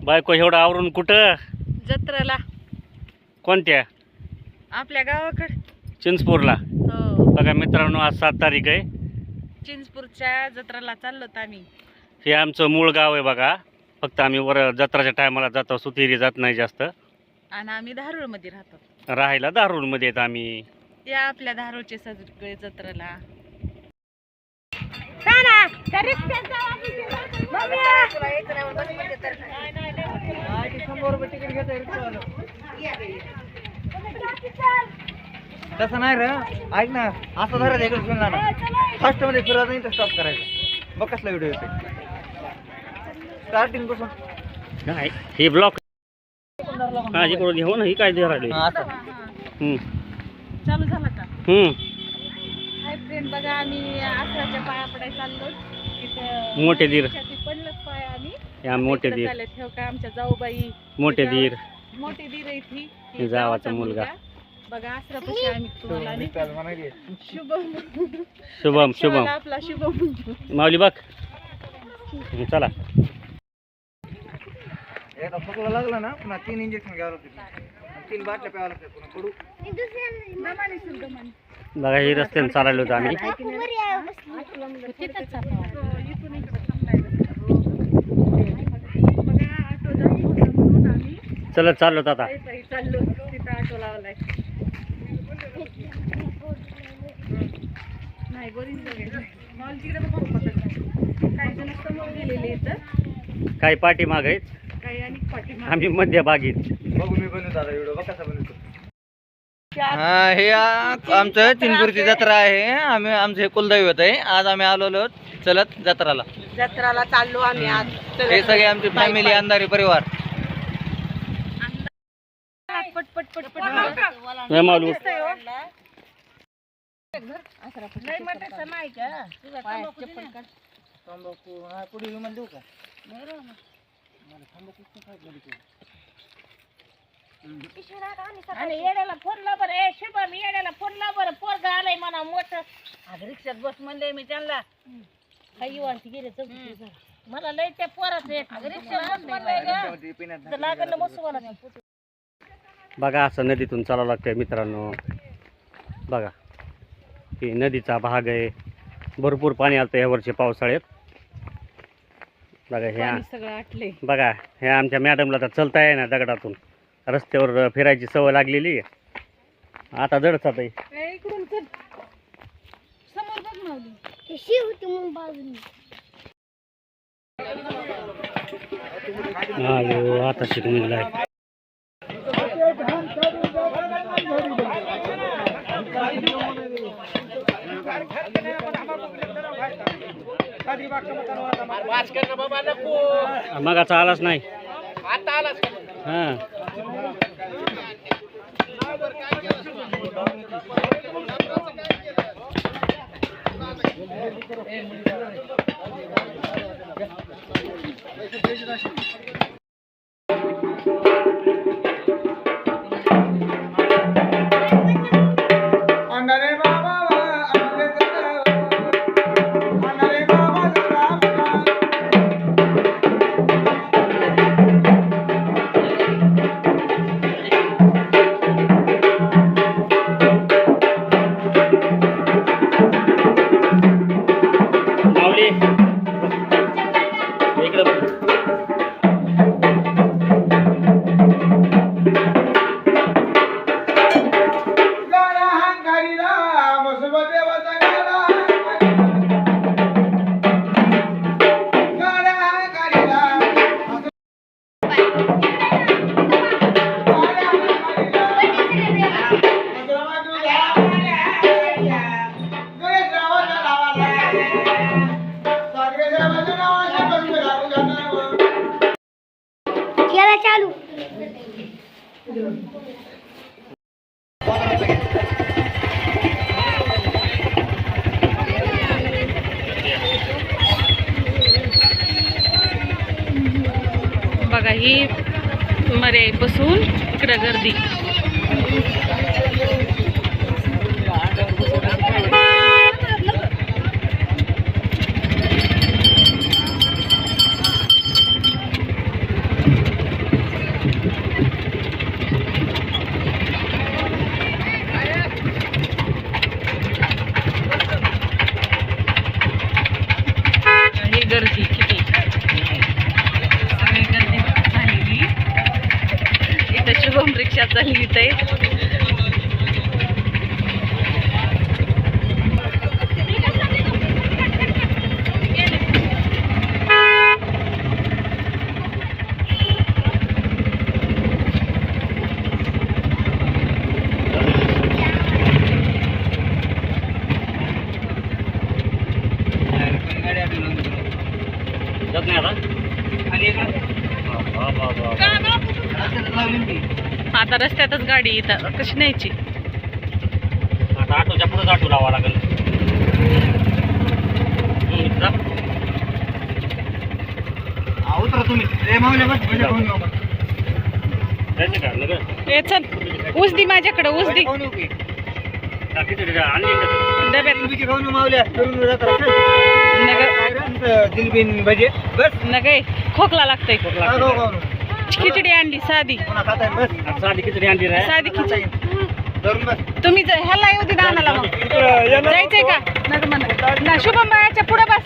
बायको एवढं आवरून कुठं? जत्रेला. कोणत्या? आपल्या गावाकडे चिंचपूरला. हो, बघा मित्रांनो, आज 7 तारीख आहे. चिंचपूरच्या जत्रेला चाललो आम्ही. हे आमचं मूळ गाव आहे बघा. फक्त आम्ही वर जत्राच्या टायमाला जातो, सुतिरी जात नाही जास्त. आणि आम्ही धारूळ मध्ये राहतो. राहायला दारूडमध्ये येत आम्ही. या आपल्या धारूळचे सगळे जत्रेला. तसं नाही रे, ऐक ना, असं धरायचं इकडे फिरला ना, फर्स्ट मध्ये फिरायचं नाही तर स्टॉप करायचं. बघ कसला व्हिडिओ येतो स्टार्टिंग पासून. नाही हे ब्लॉक हा इकडून घेऊ ना. ही काय दे राहिली. असं चालू झाला का? हाय फ्रेंड, बघा आम्ही आसराच्या पाया पडायला चाललो. तिथं मोठे दीर. पडलं पाय आणि या मोठे दीर. चालले ठेव का आमच्या जाऊबाई. मोठे दीर. मोठे दीर आहे ती. हे जावाचा मुलगा. बघा आसरापाशी आम्ही तुम्हाला आणि शुभम. शुभम शुभम आपला शुभम. माऊली बघ. चला. एकदा खोकला लागला ना, पुन्हा 3 इंजेक्शन घ्यावं लागते, 3 बाटल्या प्यावं लागते, पुन्हा कडू. बघा हे रस्त्याने चाललो होतो आम्ही. चलत चाललो आता. चाललो तिथं ऑटो लावलाय. नाही बरीच बघायचं. मॉल तिकडे बघा. काही जण समोर गेलेले इथं, काही पाठीमाग आहेत, काही आणि पाठीमागे. आम्ही मध्यभागीत. बघू मी बनवतो आता व्हिडिओ, बघ कसा बनवतो. हे आमचं चिंचपूरची जत्रा आहे. आमचं हे कुलदैवत आहे. आज आम्ही आलेलो चलत जत्राला. जत्राला चाललो आम्ही आज. हे सगळे आमची फॅमिली, अंधारी परिवार. पट पट पट पट. नाही माऊली. लय मटायचं नाही का? तंबाखू पुढे विमान देऊ का? आणि येड्याला फोन ला बरं. ए शुभम, येड्याला फोन ला बरं. पोरगा आलाय म्हणा मोठं. अगं रिक्षात बस म्हणले मी त्यांना. काही वाढती गेले तर मला लय त्या पोराचं एक रिक्षात बस म्हणलंय लागलं मस्त मला. बघा असं नदीतून चालावं लागतंय मित्रांनो. बघा ही नदीचा भाग आहे. भरपूर पाणी आलं या वर्षी पावसाळ्यात. बघा ह्या सगळं आटले. बघा ह्या आमच्या मॅडमला तर चलता आहे ना दगडातून. रस्त्यावर फिरायची सवय लागलेली आहे. आता जडच आता इकडून चल. समोर बघ माऊली. आता शिकून आहे. मगाचा आलाच नाही. हा चालू. बघा ही मरे बसून इकडे गर्दी. चालली इथे. जात नाही आता आता रस्त्यातच गाडी इथं कशी न्यायची. आता ऑटोच्या पुढेच ऑटो लावा लागेल. ए चल ऊस दे माझ्याकडे, ऊस दे डब्यात. नगे खोकला लागतंय. खिचडी आणली साधी, साधी खिचडी आणली नाही. साधी खिचडी. तुम्ही ह्याला येऊ दे दानाला. मग जायचंय का? नग म्हणा शुभम बायाच्या पुढे बस,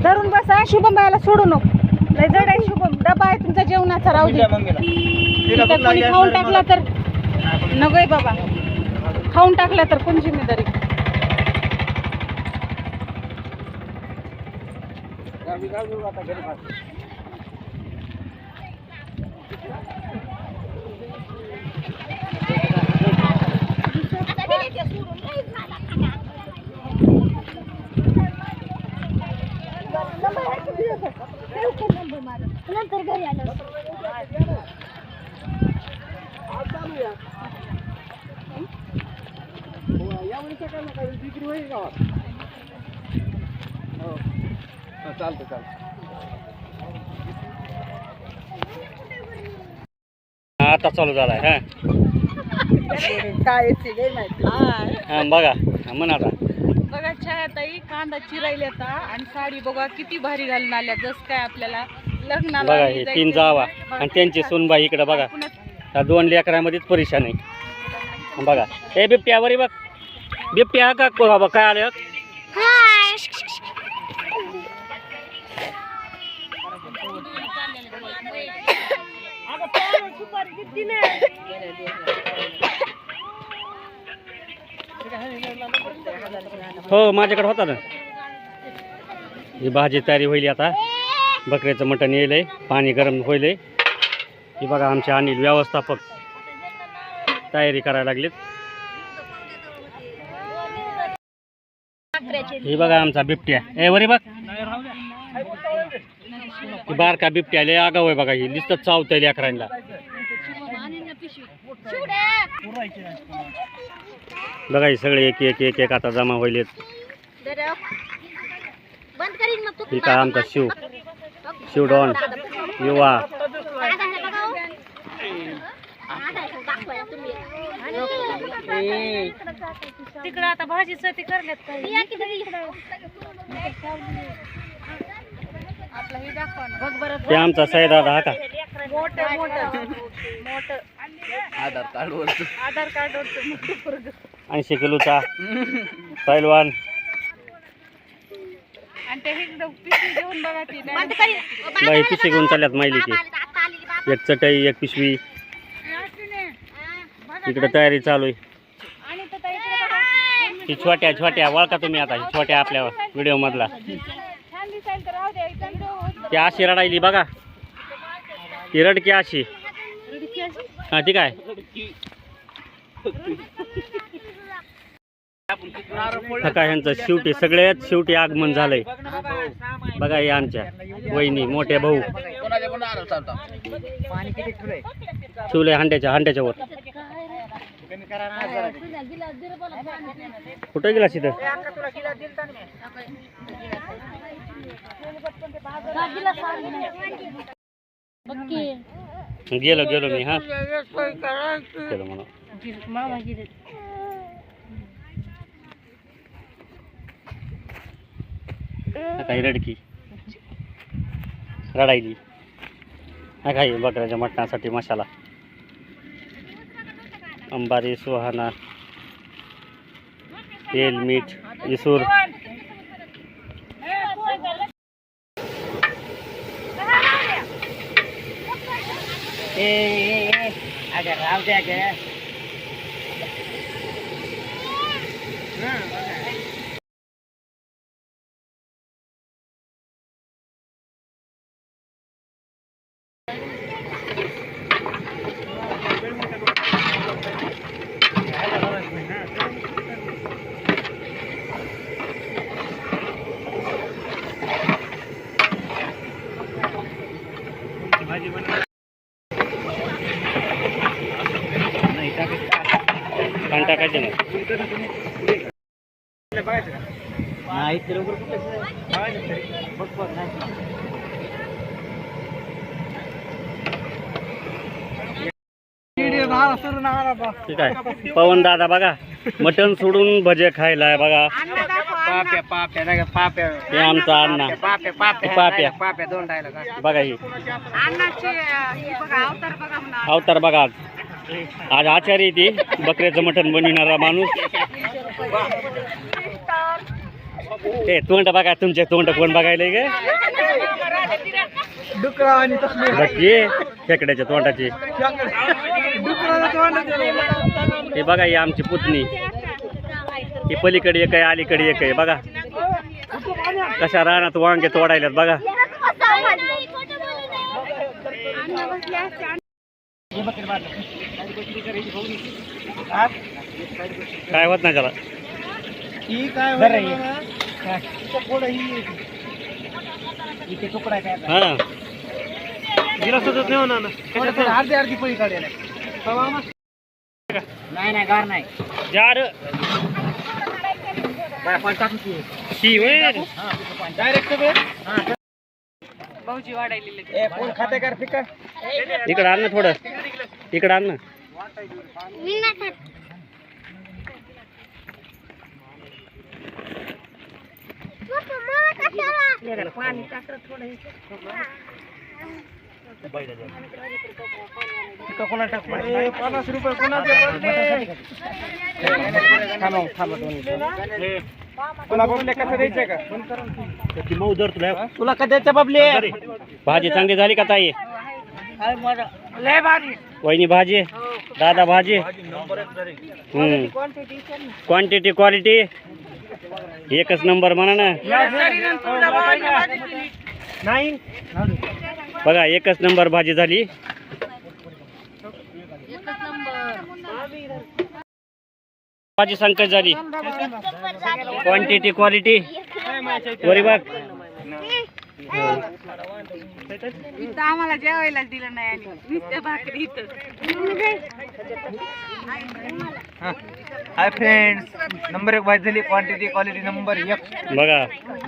धरून बस. हा शुभम बायाला सोडू नको, लय जड आहे शुभम. डबा आहे तुमचा जेवणाचा, राहू दे. इथं कोणी खाऊन टाकला तर नकोय बाबा, खाऊन टाकला तर कोण जिम्मेदारी. नंतर घरी आलो. आता चालू झालाय. हा काय माहिती. हा बघा म्हण आता. बघा छायाताई कांदा चिरायला आता, आणि साडी बघा किती भारी घालून आल्या, जस काय आपल्याला लग्नाला बघा हे 3 जावा आणि त्यांची सूनबाई इकडे बघा. त्या 2 लेकरामध्येच परेशान आहे. बघा हे बिबट्या वरी बघ, बिबट्या का बाबा काय आलं. हो माझ्याकडे होता ना. ही भाजी तयारी होईल आता. बकऱ्याचं मटण येईल, पाणी गरम होईल. ही बघा आमचे अनिल व्यवस्थापक तयारी करायला लागलीत. ही बघा आमचा बिबट्या. ए वरी बघ, ही बारका बिबट्या लय आगाव आहे बघा. ही नुसतं चावतंय लेकरांना. बघा हे सगळे एक एक एक एक आता जमा होईल. इथं आमचा शिवडॉन युवा. तिकडं आता भाजीचं ते करण्यात बघ बरं. ते आमचा सैदादा हा का. मोठं मोठं मोठं आधार कार्ड आधार कार्ड वरचं 80 किलोचा पैलवान. आणि ते इकडं पिशवी घेऊन बघा ती बाई पिशवी घेऊन चालल्यात माहिलीची. एक चटई, एक पिशवी. इकडे तयारी चालू आहे. ही छोट्या छोट्या वळका तुम्ही आता. ही छोट्या आपल्या व्हिडिओ मधला. ती अशी रडायली बघा. ती रडकी अशी. हा ती काय सकाळ ह्यांचं शेवटी सगळ्यात शेवटी आगमन झालंय. बघा हे आमच्या वहिनी मोठे भाऊ ठेवलंय हांड्याच्या वर. कुठं गेला तिथं. गेलो मी. हा गेलो म्हणून. काही रडकी रडायली. हा काही बकऱ्याच्या मटणासाठी मसाला, अंबारी, सुहाना, तेल, मीठ, इसूर. पाणी टाकायचे ना. ठीक आहे. पवन दादा बघा मटण सोडून भजे खायला आहे बघा. हे आमचा अण्णा पाप्या बघा. ही अवतार बघा. आज आचारी ती बकऱ्याचं मटण बनविणारा माणूस. ते तोंड बघा. तुमचे तोंड कोण बघायला गे खेकड्याच्या तोंडाची. हे बघा ही आमची पुतणी. ही पलीकडे एक आहे अलीकडे एक आहे बघा. कशा रानात वांगे तोडायल्यात बघा. काय होत नाही त्याला. हा अर्धी अर्धी पळी काढायला नाही गार नाही जार डायरेक्ट भाऊजी वाढायले कोण खाते का फिका. इकडं आण ना थोडं. इकडं आण ना. पाणी टाकलं थोडं. कोणा टाक 50 रुपये कोणा तुला बबले कसं द्यायचं का. तुला का द्यायचं बबले. भाजी चांगली झाली का ताई. लय भारी. वहिनी भाजी दादा भाजी. क्वांटिटी क्वालिटी एकच नंबर म्हणा ना. नाही बघा एकच नंबर भाजी झाली. भाजी संकट झाली. क्वांटिटी क्वालिटी वरी बघ. इथं आम्हाला जेवायला दिलं नाही आणि नुसत्या भाकरी इथं. Hi friends. नंबर 1 भाजी झाली. Quantity quality number 1. बघा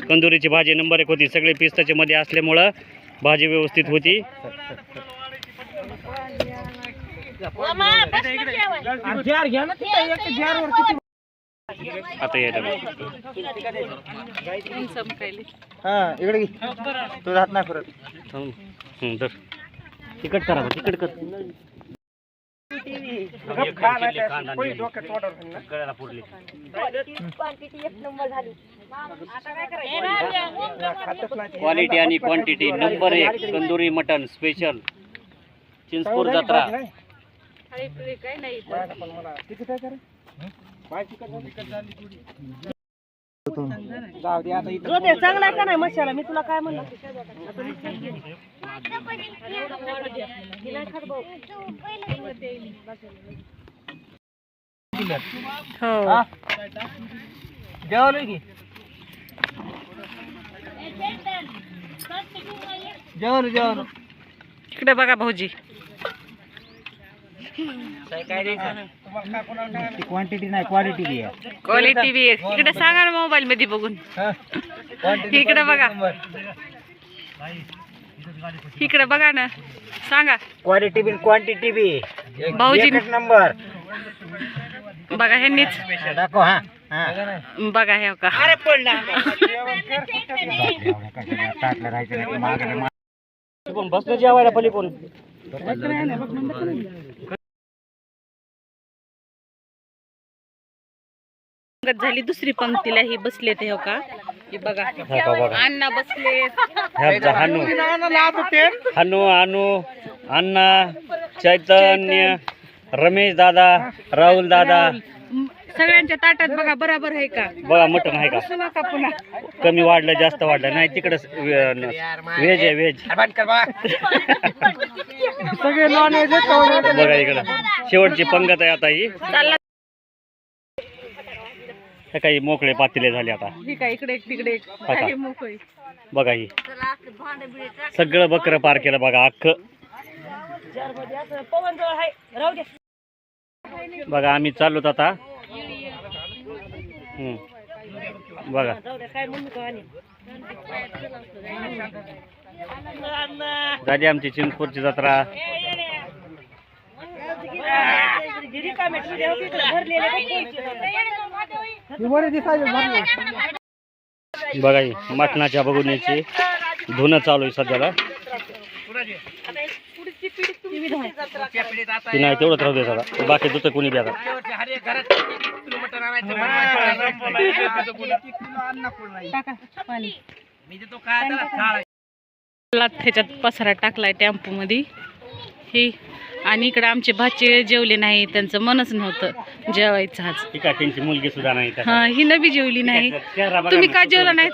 कंदुरीची भाजी नंबर 1 होती. सगळे पिस्ताच्या मध्ये असल्यामुळं भाजी व्यवस्थित होती. आता हा इकडे तू राहत नाही परत. तर तिकट करा तिकट कर. क्वालिटी आणि क्वांटिटी नंबर 1 कंदुरी मटन स्पेशल चिंचपूर जत्रा. चांगला का नाही मसाला. मी तुला काय म्हणलं. जेवलो की जेवलो. इकडे बघा भाऊजी. क्वांटिटी नाही क्वालिटी बी क्वालिटी बी इकडे सांगा ना मोबाईल मध्ये बघून. इकडे बघा. इकडे बघा ना सांगा. क्वालिटी बी क्वांटिटी बी भाऊजी नंबर बघा ह्यांनीच दाखव. हा बघा हे का. बसलं जेवायला पलीकडून. झाली दुसरी पंक्तीला ही बसले ते हो का. हे बघा अण्णा बसले. हनु अण्णा चैतन्य, रमेश दादा, राहुल दादा. सगळ्यांच्या ताटात बघा बराबर आहे का? बघा मटण आहे का? बसू नका पुन्हा. कमी वाढलं जास्त वाढलं नाही तिकडं व्हेज आहे व्हेज. सगळे नॉन व्हेज बघा इकडं शेवटची पंगत आहे आता ही. हे काही मोकळे पातेले झाले आता. ठीक आहे, इकडे एक तिकडे एक आता. आहे मोकळी. बघा ही सगळं बकरं पार केलं बघा अख्खं. बघा आम्ही चाललोत आता. बघा झाली आमची चिंचपूरची जत्रा. बघा ही मटणाच्या बघुनीची धुणं चालू आहे सध्याला. ती नाही तेवढंच राहू दे सगळं बाकी दुसरं कोणी बी आता. त्याच्यात पसारा टाकलाय टेम्पो मध्ये ही. आणि इकडे आमचे भाचे जेवले नाही, त्यांचं मनच नव्हतं जेवायचं आज. ठीक आहे त्यांची मुलगी सुद्धा नाही. हा ही नवी जेवली नाही. तुम्ही का जेवला नाही?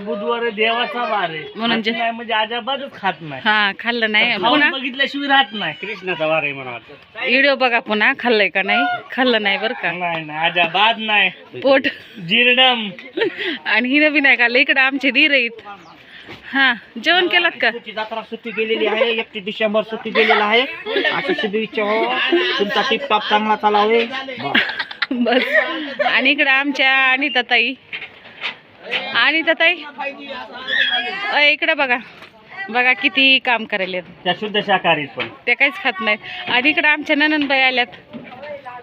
बुधवार देवाचा वार आहे म्हणून म्हणजे अजिबातच खात नाही. हा खाल्लं नाही. पुन्हा बघितल्याशिवाय राहत नाही. कृष्णाचा वार आहे म्हणा. व्हिडिओ बघा पुन्हा. खाल्लंय का नाही? खाल्लं नाही बरं का. नाही अजिबात नाही. पोट जीर्णम. आणि ही नवी नाही खाल्लं. इकडे आमचे धीर आहेत. हा जेवण केलं का? जत्रा सुट्टी गेलेली आहे. 31 डिसेंबर सुट्टी गेलेला आहे. अशी शुभेच्छा हो. तुमचा टिपटॉप चांगला चालावे बस. आणि इकडे आमच्या अनिताताई इकडे बघा बघा किती काम करायला. त्या शुद्ध शाकाहारी पण ते काहीच खात नाहीत. आणि इकडे आमच्या ननंदबाई आल्यात.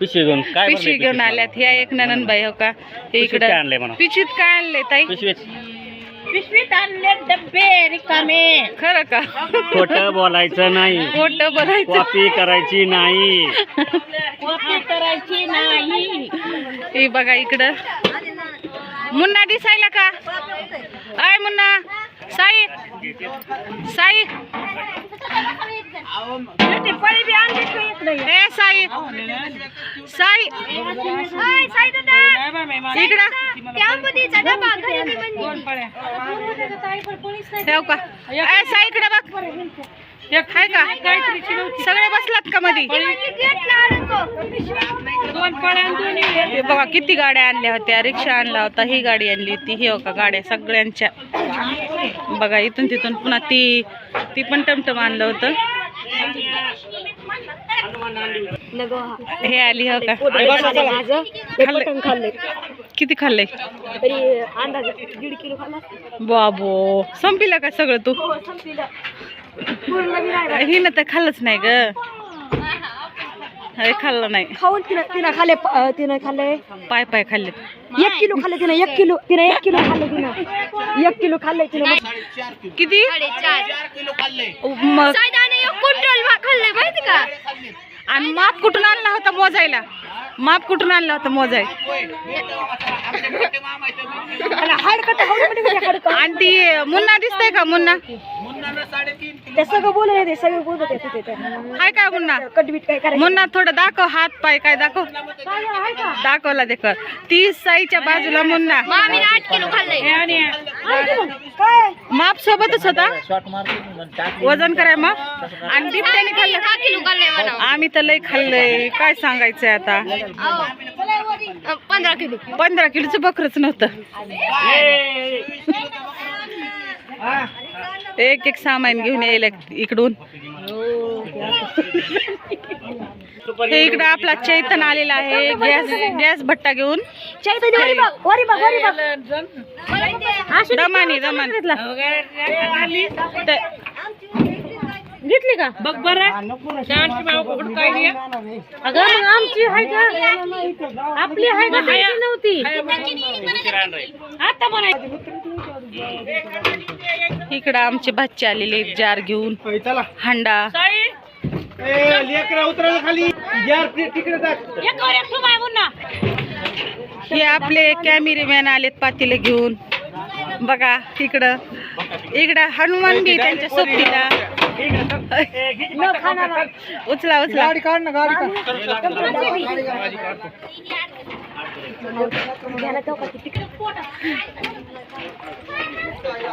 पिशवी घेऊन काय पिशवी घेऊन आल्यात. ह्या एक ननंदबाई हो का. हे इकडे आणले म्हणा. पिशवीत काय आणले ताई? पिशवीत आणले डब्बे रिकामे. खरं का? खोटं बोलायचं नाही. खोटं बोलायचं. कॉपी करायची नाही. कॉपी करायची नाही. हे बघा इकडं मुन्ना दिसायला का? आय मुन्ना. साई साई ए साई साई इकडं ठेव का? ए साई इकडे बघ. हाय का? सगळे बसलात का मधी? हे बघा किती गाड्या आणल्या होत्या. रिक्षा आणला होता, ही गाडी आणली होती. ही हो का गाड्या सगळ्यांच्या. बघा इथून तिथून पुन्हा ती पण टमटम आणलं होतं. हे आली हो का? खाल्लंय. किती खाल्लंय? बाबो संपलं का सगळं तू? ही ना तर खाल्लंच नाही ग. खाल्लं नाही. खाऊन तिनं खाल्ले पाय खाल्ले. 1 किलो खाल्ले तिनं. 1 किलो खाल्ले तिनं. 1 किलो खाल्ले तिनं. किती? मग माहिती का? आणि माप कुठून आणला होता मोजायला? माप कुठून आणला होता मोजाय? आणि ती मुन्ना दिसतंय का? मुन्ना ते सगळं बोलले ते सगळे बोलत तिथे. हाय काय मुन्ना? कटबीट काय करायचं? मुन्ना थोडं दाखव. हात पाय काय दाखव. दाखवला देख. 30 साईच्या बाजूला मुन्ना. 8 किलो खाल्ले. माप सोबतच होता. वजन कराय माप. आणि दिपट्याने खाल्लं. 10 किलो खाल्ले. आम्ही तर लय खाल्लंय. काय सांगायचंय आता. 15 किलोचं बकरच नव्हतं. एक सामान घेऊन यायला इकडून. हे इकडं आपला चैतन आलेला आहे गॅस भट्टा घेऊन. दमानी घेतली का? बघ बरं. अगं मग आमची आहे का? आपली आहे का? नव्हती आता इकडं आमचे बच्चे आलेले जार घेऊन. हांडा हे आपले कॅमेरेमॅन आलेत पातेले घेऊन. बघा इकडं हनुमान बी त्यांच्या सोबतीला. उचला उचला काढ ना गाडी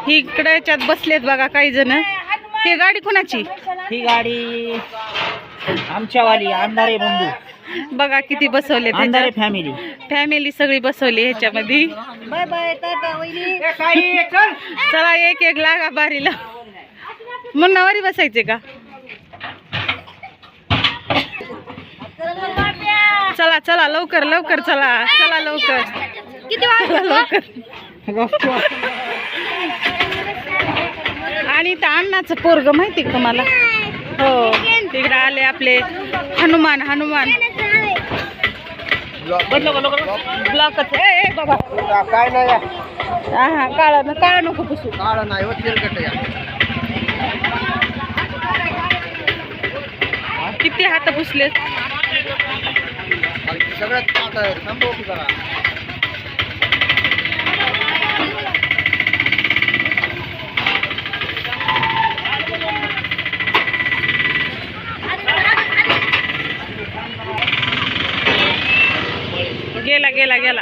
ही इकडे याच्यात बसलेत बघा काही जण. ही गाडी कोणाची? ही गाडी आमच्यावाली अंधारे बंधू बघा किती बसवले अंधारे फॅमिली. फॅमिली सगळी बसवली ह्याच्यामध्ये. बाय बाय टाटा वहिनी. चला एक एक लागा बारीला. मुन्नावारी बसायचे का? चला चला लवकर लवकर चला चला लवकर किती चला लवकर. आणि त्या अण्णाचं पोरग माहिती का तुम्हाला? हो तिकडे आले आपले हनुमान. हनुमान ब्लॉकच ए बाबा काय नाही हा हा काळा नको पुसू. काढ नाही तेलकट या किती हात पुसले. सगळ्यात थांबव की जरा. गेला गेला गेला.